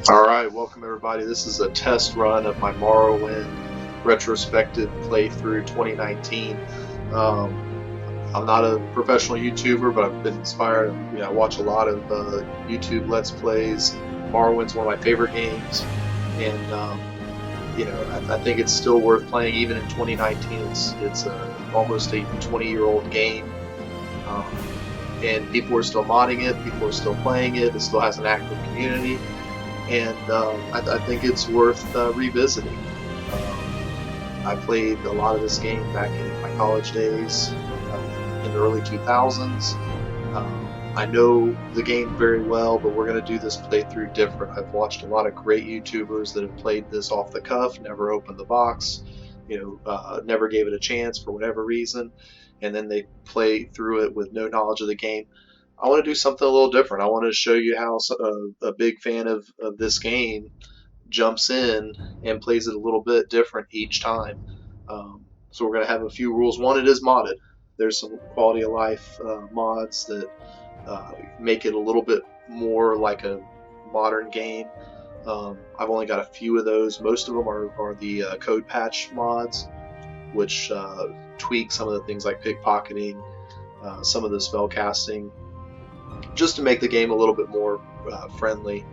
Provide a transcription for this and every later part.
Alright, welcome everybody. This is a test run of my Morrowind retrospective playthrough 2019. I'm not a professional YouTuber, but I've been inspired. I watch a lot of YouTube Let's Plays. Morrowind's one of my favorite games, and I think it's still worth playing even in 2019. It's almost a 20-year-old game. And people are still modding it, people are still playing it, it still has an active community, and I think it's worth revisiting. I played a lot of this game back in my college days, in the early 2000s. I know the game very well, but we're going to do this playthrough different. I've watched a lot of great YouTubers that have played this off the cuff, never opened the box, never gave it a chance for whatever reason, and then they play through it with no knowledge of the game. I want to do something a little different. I want to show you how a big fan of this game jumps in and plays it a little bit different each time. So we're going to have a few rules. One, it is modded. There's some quality of life mods that make it a little bit more like a modern game. I've only got a few of those. Most of them are the code patch mods, which tweak some of the things like pickpocketing, some of the spell casting, just to make the game a little bit more friendly.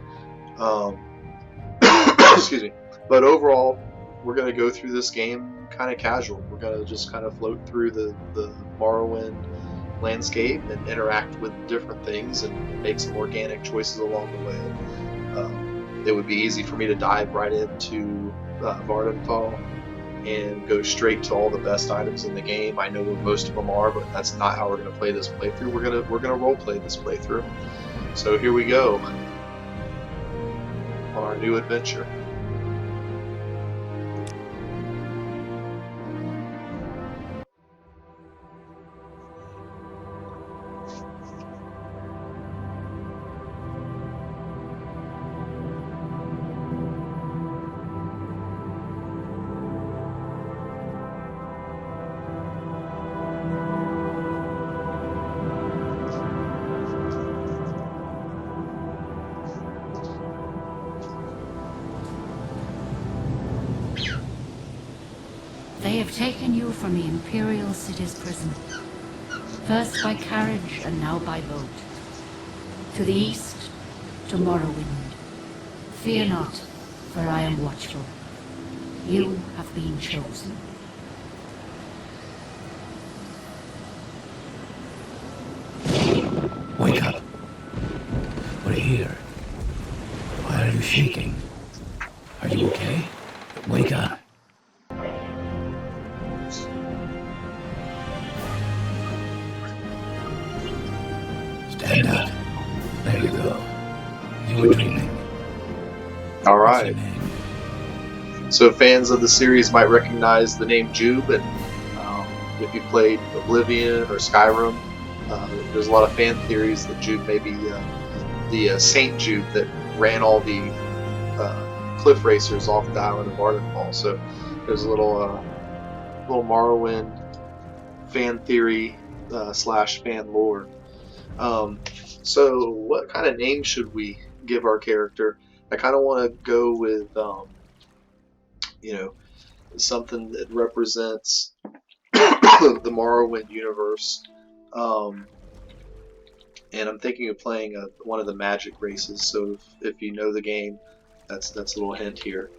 Excuse me. But overall, we're going to go through this game kind of casual. We're going to just kind of float through the Morrowind landscape and interact with different things and make some organic choices along the way. It would be easy for me to dive right into Vardenthal and go straight to all the best items in the game. I know where most of them are, but that's not how we're going to play this playthrough. We're gonna role play this playthrough. So here we go on our new adventure. They have taken you from the Imperial City's prison, first by carriage and now by boat. To the east, to Morrowind. Fear not, for I am watchful. You have been chosen. Wake up. We're here. Why are you shaking? Are you okay? Wake up. Stand up. There you go. You were dreaming. All What's right. your name? So fans of the series might recognize the name Jube, and if you played Oblivion or Skyrim, there's a lot of fan theories that Jube may be the Saint Jube that ran all the cliff racers off the island of Ardenfall. So there's a little Morrowind fan theory slash fan lore. So what kind of name should we give our character? I kind of want to go with something that represents the Morrowind universe. And I'm thinking of playing one of the magic races. So if you know the game, that's a little hint here.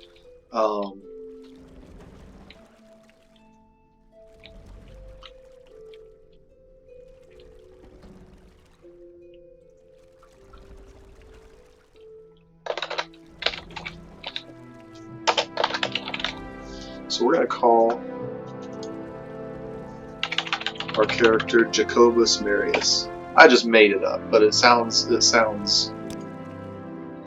So we're going to call our character Jacobus Marius. I just made it up, but it sounds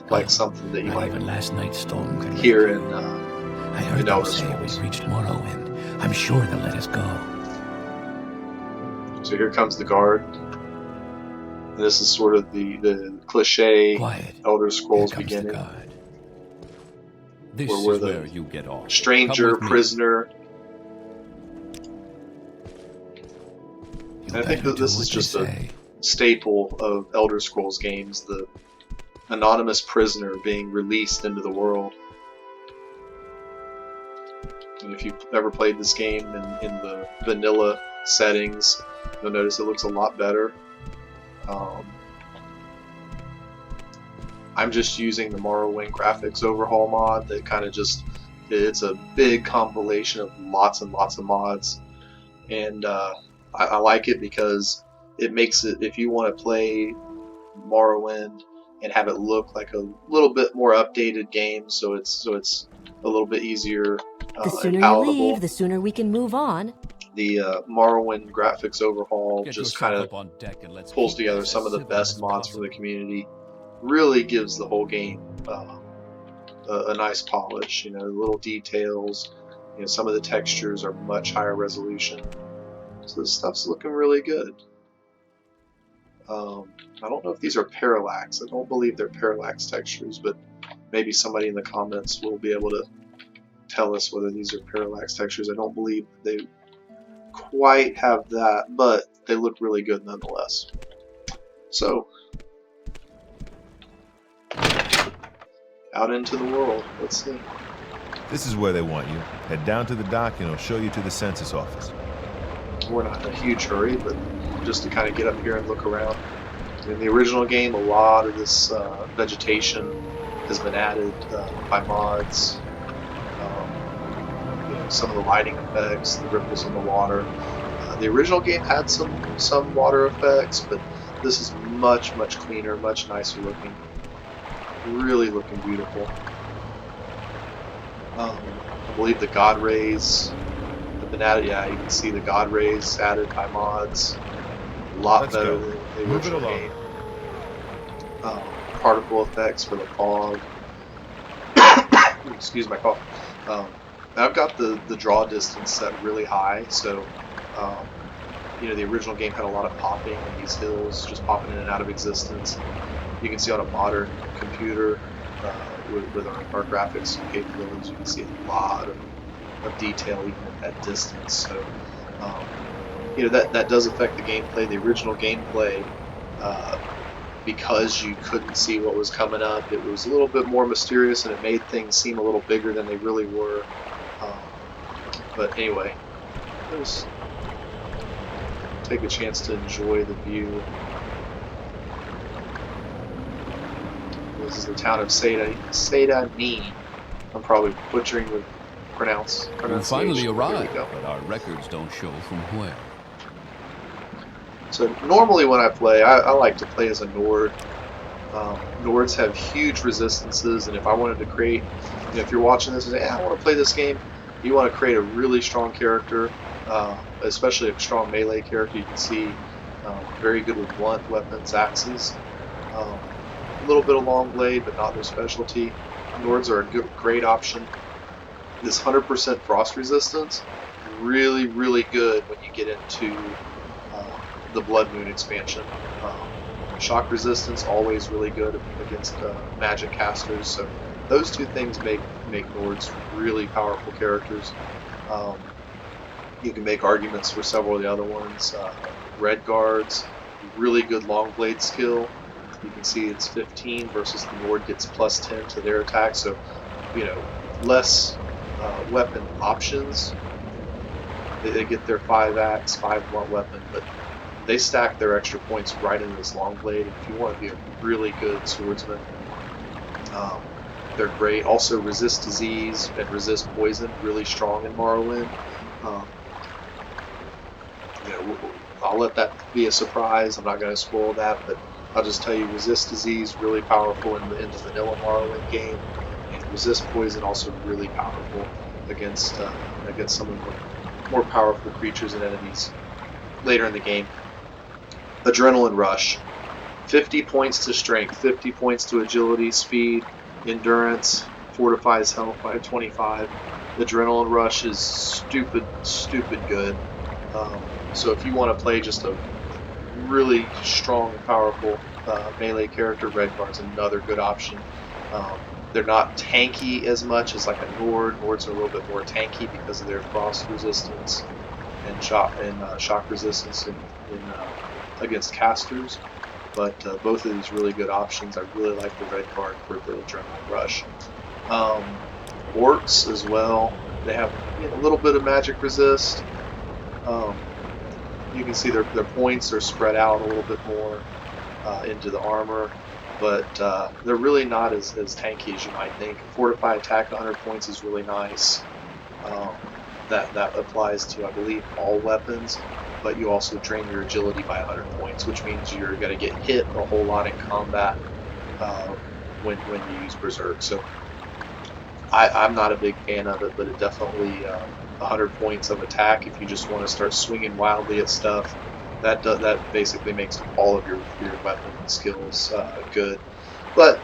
like something that you Not might even last night's storm could hear in I heard in them Elder say Scrolls. we've reached Morrowind. I'm sure they'll let us go. So here comes the guard. And this is sort of the cliche Quiet. Elder Here Scrolls comes the beginning, guard. This where is we're the where you get off. stranger, Come with me. prisoner. You I think better that this do is what they just a say. staple of Elder Scrolls games, the anonymous prisoner being released into the world. And if you've ever played this game in the vanilla settings, you'll notice it looks a lot better. I'm just using the Morrowind graphics overhaul mod that kind of just, it's a big compilation of lots and lots of mods. And I like it because it makes it, if you want to play Morrowind and have it look like a little bit more updated game, so it's a little bit easier The and sooner you palatable. leave, the sooner we can move on. The Morrowind graphics overhaul Get just yourself kind up of on deck and let's pulls keep together this some as of the civil best as mods from the possible. community. Really gives the whole game a nice polish. You know, little details. You know, some of the textures are much higher resolution. So this stuff's looking really good. I don't know if these are parallax. I don't believe they're parallax textures, but maybe somebody in the comments will be able to tell us whether these are parallax textures. I don't believe they quite have that, but they look really good nonetheless. So, out into the world. Let's see. This is where they want you. Head down to the dock and it'll show you to the census office. We're not in a huge hurry, but just to kind of get up here and look around. In the original game, a lot of this vegetation has been added by mods. You know, some of the lighting effects, the ripples in the water. The original game had some water effects, but this is much cleaner, much nicer looking. Really looking beautiful. I believe the God Rays have been added. Yeah, you can see the God Rays added by mods. A lot Let's better go. than the Move it original along. game. Particle effects for the fog. Excuse my cough. I've got the draw distance set really high, so you know, the original game had a lot of popping in these hills, just popping in and out of existence. You can see on a modern computer with our graphics capabilities, you can see a lot of detail even at distance. So you know, that does affect the gameplay. The original gameplay, because you couldn't see what was coming up, it was a little bit more mysterious and it made things seem a little bigger than they really were. But anyway, let's take a chance to enjoy the view. This is the town of Seda-Ni. I'm probably butchering the You pronunciation. finally There we arrived, go. but our records don't show from where. So normally when I play, I like to play as a Nord. Nords have huge resistances, and if I wanted to create, you know, if you're watching this and say, I want to play this game, you want to create a really strong character, especially a strong melee character. You can see very good with blunt weapons, axes, a little bit of long blade, but not their specialty. Nords are a great option. This 100% frost resistance, really good when you get into the Blood Moon expansion. Shock resistance, always really good against magic casters. So those two things make Nords really powerful characters. You can make arguments for several of the other ones. Red Guards, really good long blade skill. You can see it's 15 versus the Nord gets plus 10 to their attack. So, you know, less weapon options. They get their 5 axe, 5 blunt weapon, but they stack their extra points right into this long blade. If you want to be a really good swordsman, they're great. Also resist disease and resist poison, really strong in Morrowind. You know, I'll let that be a surprise. I'm not going to spoil that, but I'll just tell you, resist disease really powerful in the vanilla Morrowind game, and resist poison also really powerful against some of the more powerful creatures and enemies later in the game. Adrenaline Rush. 50 points to strength, 50 points to agility, speed, endurance, fortifies health by 25. Adrenaline Rush is stupid good. So if you want to play just a really strong and powerful melee character, Red Guard's another good option. They're not tanky as much as like a Nord. Nords are a little bit more tanky because of their frost resistance and shock resistance against casters. but both of these really good options. I really like the red card for the adrenaline rush. Orcs as well. They have a little bit of magic resist. Um, you can see their points are spread out a little bit more into the armor, but they're really not as tanky as you might think. Fortify attack 100 points is really nice. That applies to, I believe, all weapons, but you also drain your agility by 100 points, which means you're going to get hit a whole lot in combat when you use Berserk. So I'm not a big fan of it, but it definitely 100 points of attack if you just want to start swinging wildly at stuff. That basically makes all of your weapon skills good. But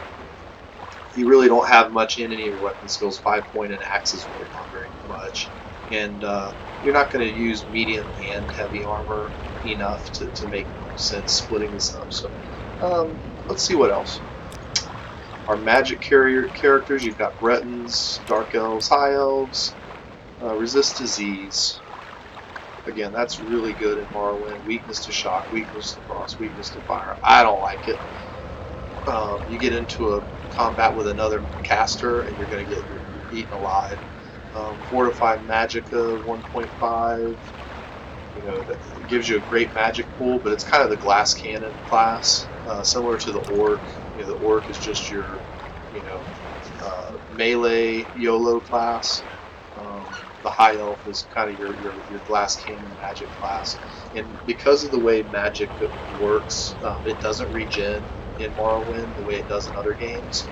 you really don't have much in any of your weapon skills. 5-point and axe is really not very much. And you're not going to use medium and heavy armor enough to make sense splitting this up. So let's see what else. Our magic carrier characters, you've got Bretons, Dark Elves, High Elves, resist disease. Again, that's really good in Morrowind. Weakness to shock, weakness to frost, weakness to fire. I don't like it. You get into a combat with another caster and you're going to get eaten alive. Fortified magicka 1.5. That gives you a great magic pool, but it's kind of the glass cannon class, similar to the orc. The orc is just your, melee YOLO class. The high elf is kind of your glass cannon magic class, and because of the way magic works, it doesn't regen in Morrowind the way it does in other games.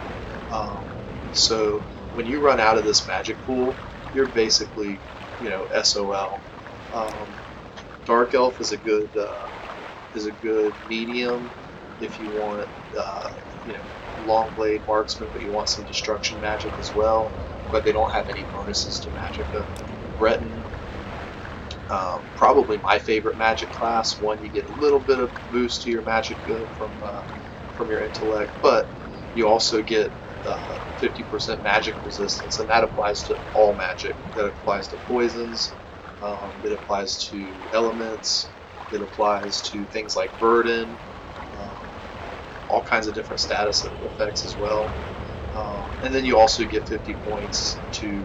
So when you run out of this magic pool, you're basically, SOL. Dark Elf is a good medium if you want long blade marksman, but you want some destruction magic as well. But they don't have any bonuses to magicka. Breton, probably my favorite magic class. One, you get a little bit of boost to your magicka from your intellect, but you also get 50% magic resistance, and that applies to all magic. That applies to poisons. It applies to elements. It applies to things like burden, all kinds of different status effects as well. And then you also get 50 points to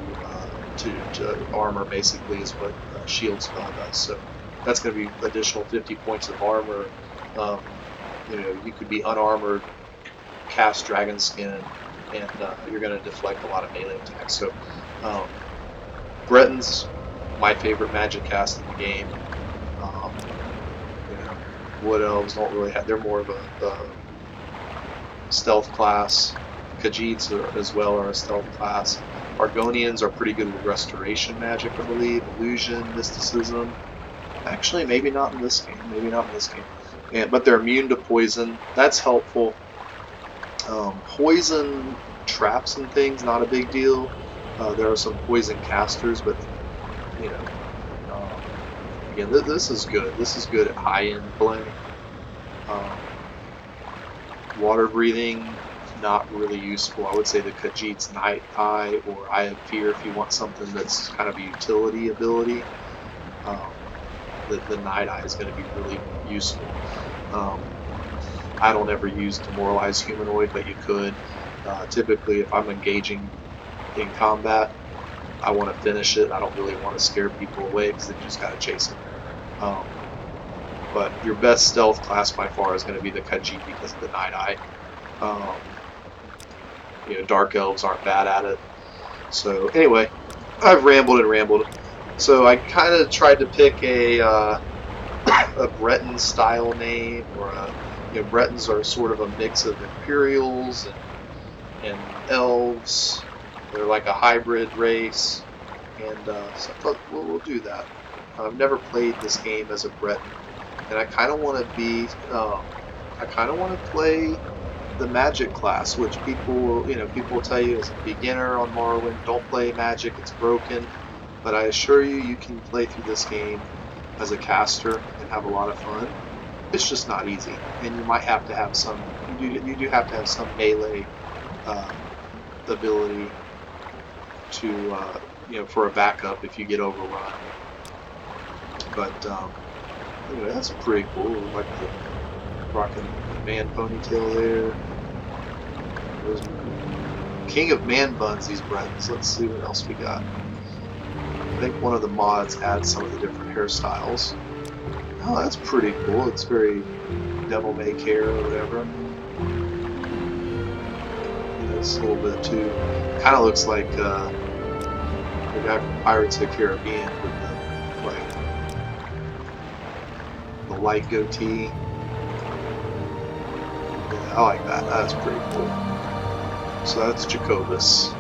armor, basically, is what shield spell does. So that's going to be additional 50 points of armor. You could be unarmored, cast dragon skin, and you're going to deflect a lot of melee attacks. So Bretons, my favorite magic cast in the game. Wood elves don't really have, they're more of a stealth class. Khajiits as well are a stealth class. Argonians are pretty good with restoration magic, I believe. Illusion, mysticism. Actually, maybe not in this game. But they're immune to poison. That's helpful. Poison traps and things, not a big deal. There are some poison casters, but again, this is good. This is good at high-end play. Water breathing, not really useful. I would say the Khajiit's Night Eye or Eye of Fear if you want something that's kind of a utility ability. The Night Eye is going to be really useful. I don't ever use Demoralize Humanoid, but you could. Typically, if I'm engaging in combat, I want to finish it. I don't really want to scare people away because they just got to chase them. But your best stealth class by far is going to be the Khajiit because of the Night Eye. Dark Elves aren't bad at it. So anyway, I've rambled and rambled. So I kind of tried to pick a Breton style name, or Bretons are sort of a mix of Imperials and Elves. They're like a hybrid race, and so I thought, well, we'll do that. I've never played this game as a Breton, and I kind of want to be, I kind of want to play the magic class, which people will tell you as a beginner on Morrowind, don't play magic, it's broken. But I assure you, you can play through this game as a caster and have a lot of fun. It's just not easy, and you might have to have some, you do have to have some melee ability to, for a backup if you get overrun. But anyway, that's pretty cool. Like the rocking Man ponytail there. There's King of Man buns, these Bretons. Let's see what else we got. I think one of the mods adds some of the different hairstyles. Oh, that's pretty cool. It's very devil may care or whatever. It's a little bit too. Kind of looks like the guy from Pirates of the Caribbean with the light goatee. Yeah, I like that. That's pretty cool. So that's Jacobus,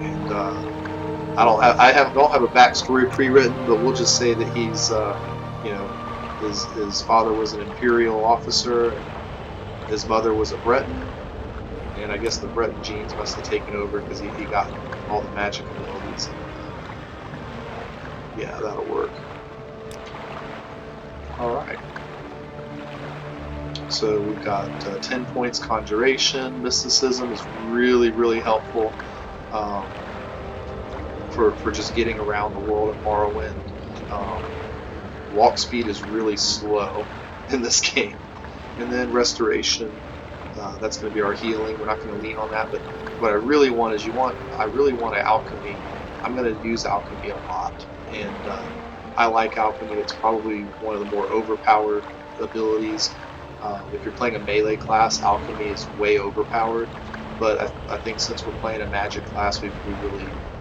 and don't have a backstory pre-written, but we'll just say that he's you know, his father was an Imperial officer, and his mother was a Breton, and I guess the Breton genes must have taken over because he got all the magic abilities. Yeah, that'll work. All right. So we've got 10 points conjuration. Mysticism is really, really helpful for just getting around the world of Morrowind. Walk speed is really slow in this game. And then restoration, that's going to be our healing. We're not going to lean on that, but what I really want is I really want an alchemy. I'm going to use alchemy a lot, and I like alchemy. It's probably one of the more overpowered abilities. If you're playing a melee class, alchemy is way overpowered, but I think since we're playing a magic class,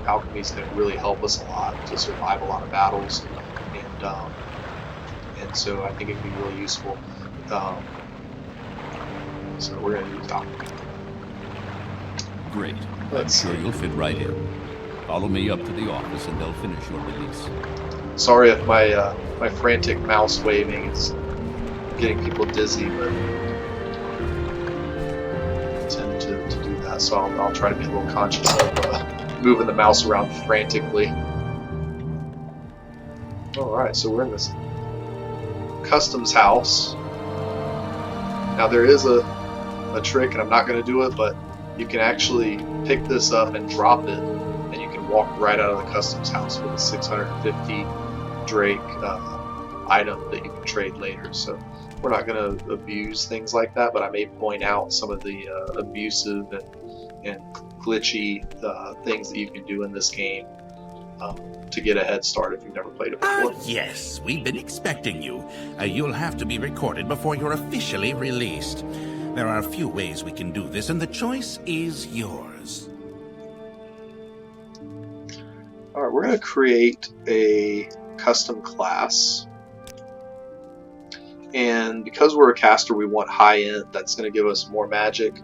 alchemy is going to really help us a lot to survive a lot of battles, and so I think it can be really useful. So we're going to use alchemy. Great. I'm sure you'll fit right in. Follow me up to the office and they'll finish your release. Sorry if my my frantic mouse waving is getting people dizzy, but I tend to do that, so I'll try to be a little conscious of moving the mouse around frantically. Alright, so we're in this customs house. Now there is a trick, and I'm not going to do it, but you can actually pick this up and drop it, and you can walk right out of the customs house with a 650 Drake item that you can trade later. So we're not going to abuse things like that, but I may point out some of the abusive and glitchy things that you can do in this game to get a head start if you've never played it before. Yes, we've been expecting you. You'll have to be recorded before you're officially released. There are a few ways we can do this, and the choice is yours. Alright, we're going to create a custom class. And because we're a caster, we want high end. That's going to give us more magic.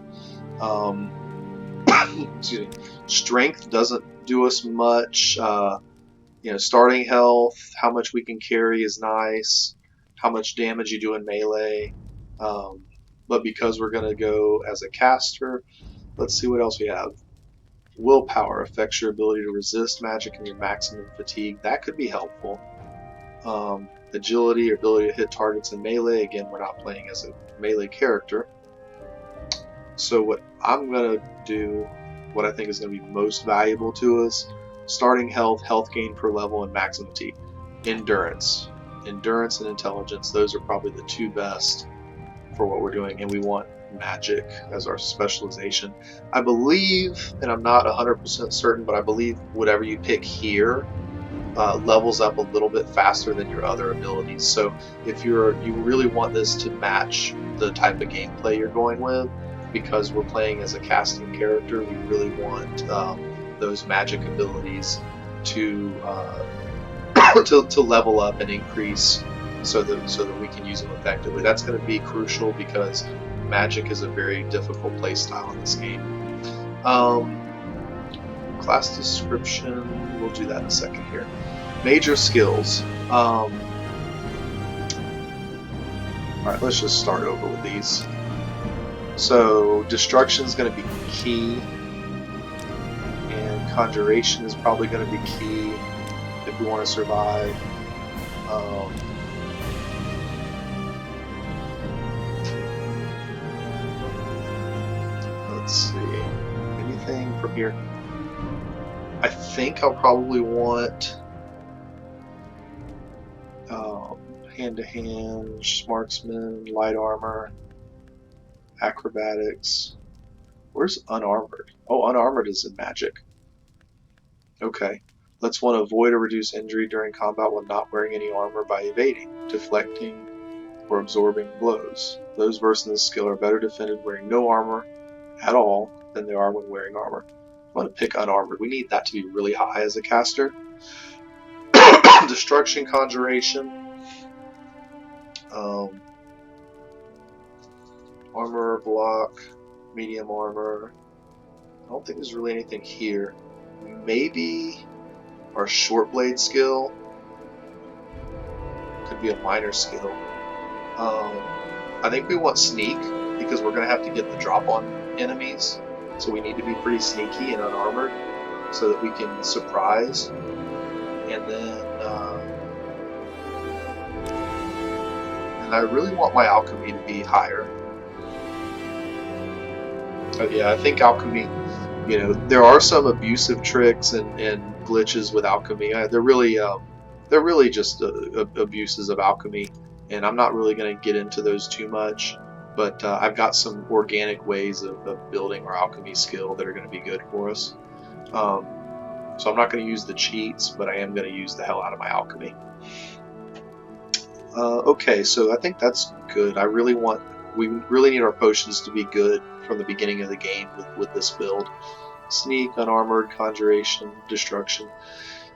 Excuse me. Strength doesn't do us much. You know, starting health, how much we can carry is nice. How much damage you do in melee. But because we're going to go as a caster, let's see what else we have. Willpower affects your ability to resist magic and your maximum fatigue. That could be helpful. Agility, ability to hit targets in melee. Again, we're not playing as a melee character. So what I'm going to do, what I think is going to be most valuable to us, starting health, health gain per level, and maximum fatigue. Endurance. Endurance and intelligence, those are probably the two best for what we're doing, and we want magic as our specialization. I believe, and I'm not 100% certain, but I believe whatever you pick here levels up a little bit faster than your other abilities. So if you really want this to match the type of gameplay you're going with, because we're playing as a casting character, we really want those magic abilities to to level up and increase so that we can use them effectively. That's going to be crucial because magic is a very difficult playstyle in this game. Class description, we'll do that in a second here. Major skills. Alright, let's just start over with these. So destruction is going to be key, and conjuration is probably going to be key if we want to survive. Let's see, anything from here? I think I'll probably want hand-to-hand, marksman, light armor, acrobatics. Where's unarmored? Oh, unarmored is in magic. Okay. Let's want to avoid or reduce injury during combat while not wearing any armor by evading, deflecting, or absorbing blows. Those versed in this skill are better defended wearing no armor at all than they are when wearing armor. I want to pick unarmored. We need that to be really high as a caster. Destruction, conjuration, armor, block, medium armor. I don't think there's really anything here. Maybe our short blade skill could be a minor skill. I think we want sneak because we're going to have to get the drop on enemies, so we need to be pretty sneaky and unarmored so that we can surprise. And then and I really want my alchemy to be higher. Yeah, I think alchemy, you know, there are some abusive tricks and glitches with alchemy. They're really just abuses of alchemy, and I'm not really going to get into those too much. But I've got some organic ways of building our alchemy skill that are going to be good for us. So I'm not going to use the cheats, but I am going to use the hell out of my alchemy. Okay, so I think that's good. We really need our potions to be good from the beginning of the game with this build. Sneak, unarmored, conjuration, destruction.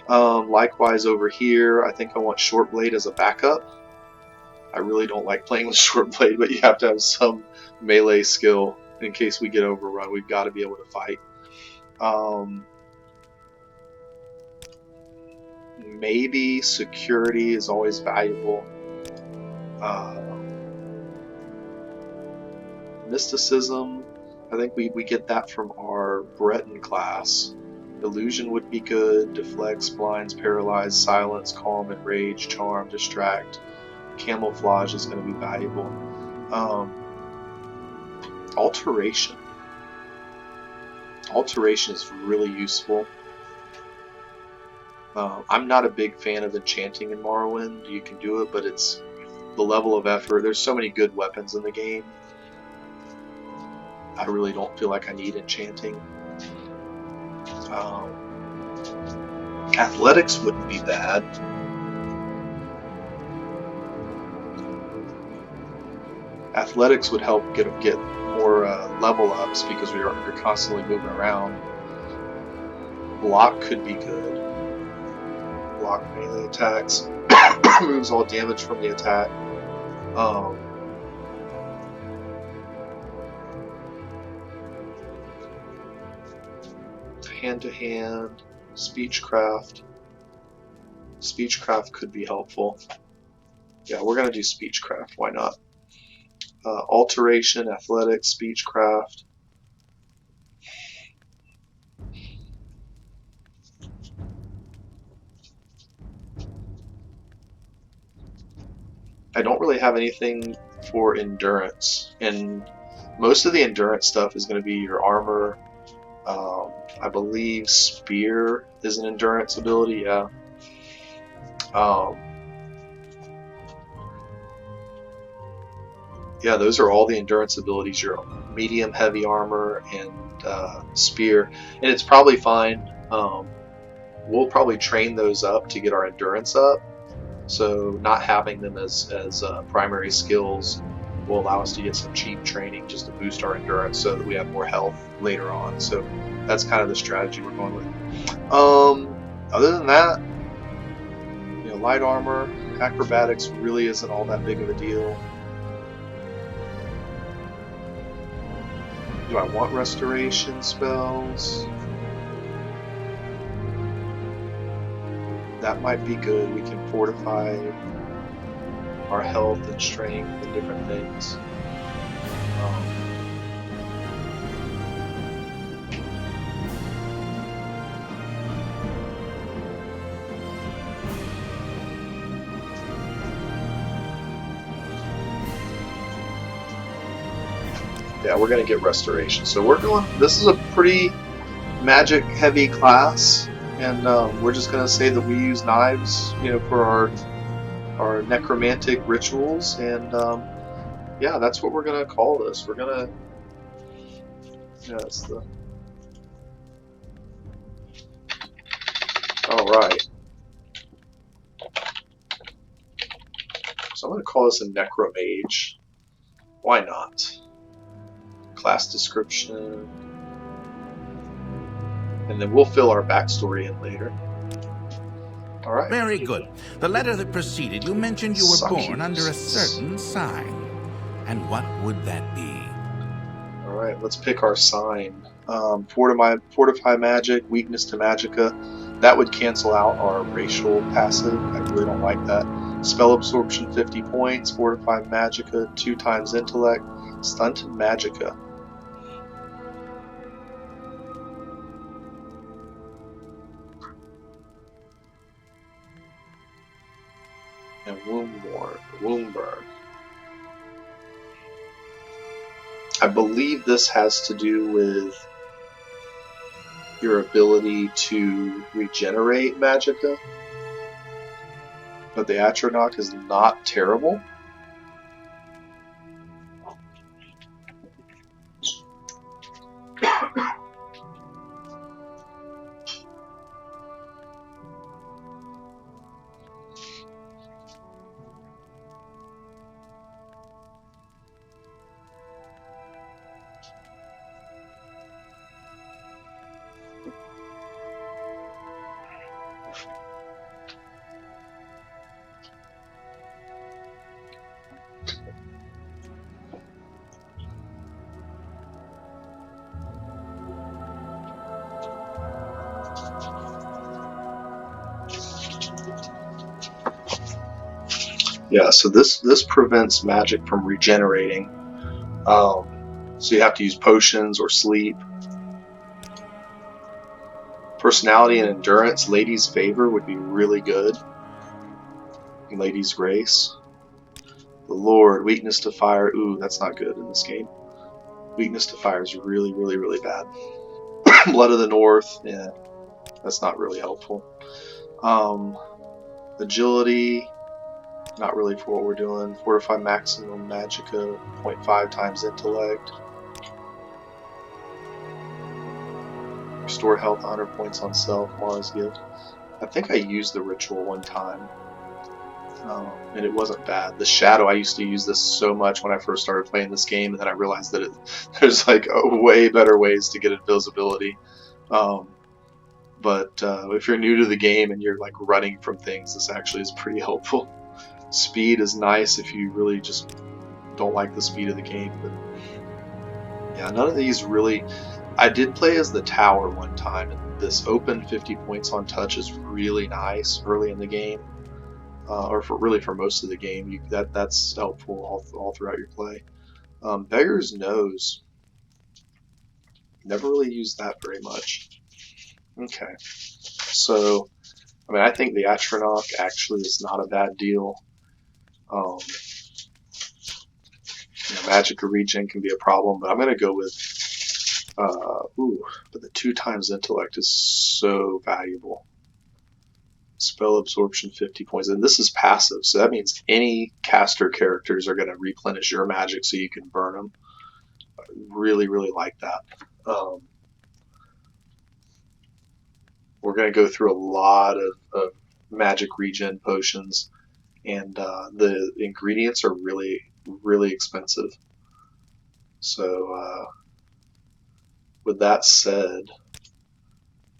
Likewise over here, I think I want short blade as a backup. I really don't like playing with short blade, but you have to have some melee skill in case we get overrun. We've got to be able to fight. Maybe security is always valuable. Mysticism, I think we get that from our Breton class. Illusion would be good. Deflects, blinds, paralyze, silence, calm, enrage, charm, distract. Camouflage is going to be valuable. Alteration. Alteration is really useful. I'm not a big fan of enchanting in Morrowind. You can do it, but it's the level of effort. There's so many good weapons in the game. I really don't feel like I need enchanting. Athletics wouldn't be bad. Athletics would help get more level ups because you're constantly moving around. Block could be good. Block melee attacks. Removes all damage from the attack. Hand-to-hand, speechcraft. Speechcraft could be helpful. Yeah, we're going to do speechcraft. Why not? Alteration, athletics, speechcraft. I don't really have anything for endurance, and most of the endurance stuff is going to be your armor. I believe spear is an endurance ability, yeah. Yeah, those are all the endurance abilities, your medium heavy armor and spear, and it's probably fine. We'll probably train those up to get our endurance up, so not having them as primary skills will allow us to get some cheap training just to boost our endurance so that we have more health later on. So that's kind of the strategy we're going with. Other than that, you know, light armor, acrobatics really isn't all that big of a deal. Do I want restoration spells? That might be good. We can fortify our health and strength and different things. Yeah, we're going to get restoration. So we're going, this is a pretty magic heavy class, and we're just going to say that we use knives, you know, for our necromantic rituals, and yeah, that's what we're gonna call this. We're gonna, yeah, it's the, all right. So I'm gonna call this a necromage. Why not? Class description, and then we'll fill our backstory in later. All right. Very good. The letter that preceded you mentioned you were born under a Succubus. certain sign. And what would that be? All right, let's pick our sign. Fortify magic, weakness to magicka. That would cancel out our racial passive. I really don't like that. Spell absorption 50 points. Fortify magicka 2 times intellect. Stunted magicka. And wound burn. I believe this has to do with your ability to regenerate magicka. But the Atronach is not terrible. Yeah, so this prevents magic from regenerating. So you have to use potions or sleep. Personality and endurance, Lady's Favor would be really good. Lady's Grace. The Lord, weakness to fire. Ooh, that's not good in this game. Weakness to fire is really, really, really bad. Blood of the North, yeah, that's not really helpful. Agility, not really for what we're doing. Fortify maximum magicka, 0.5 times intellect. Restore health 100 points on self, Mara's gift. I think I used the ritual one time, and it wasn't bad. The shadow, I used to use this so much when I first started playing this game, and then I realized that there's like way better ways to get invisibility. But if you're new to the game and you're like running from things, this actually is pretty helpful. Speed is nice if you really just don't like the speed of the game, but yeah, none of these really. I did play as the tower one time, and this open 50 points on touch is really nice early in the game, or for most of the game. That's helpful all throughout your play. Beggar's Nose, never really used that very much. Okay, so I mean, I think the Atronach actually is not a bad deal. Magic regen can be a problem, but I'm gonna go with but the 2 times intellect is so valuable. Spell absorption 50 points, and this is passive, so that means any caster characters are going to replenish your magic so you can burn them. I really, really like that. We're going to go through a lot of magic regen potions, and the ingredients are really, really expensive. So with that said,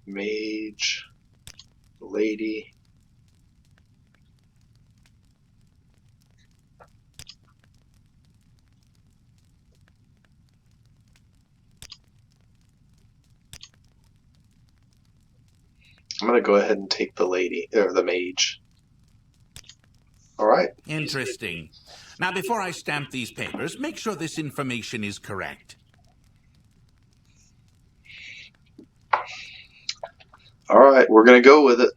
mage, lady. I'm going to go ahead and take the lady, or the mage. All right. Interesting. Now, before I stamp these papers, make sure this information is correct. All right, we're going to go with it.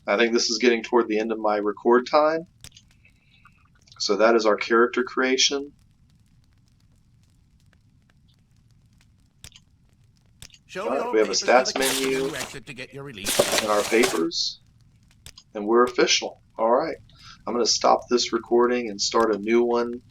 I think this is getting toward the end of my record time. So that is our character creation. Right, we have a stats menu and our papers, and we're official. All right. I'm going to stop this recording and start a new one.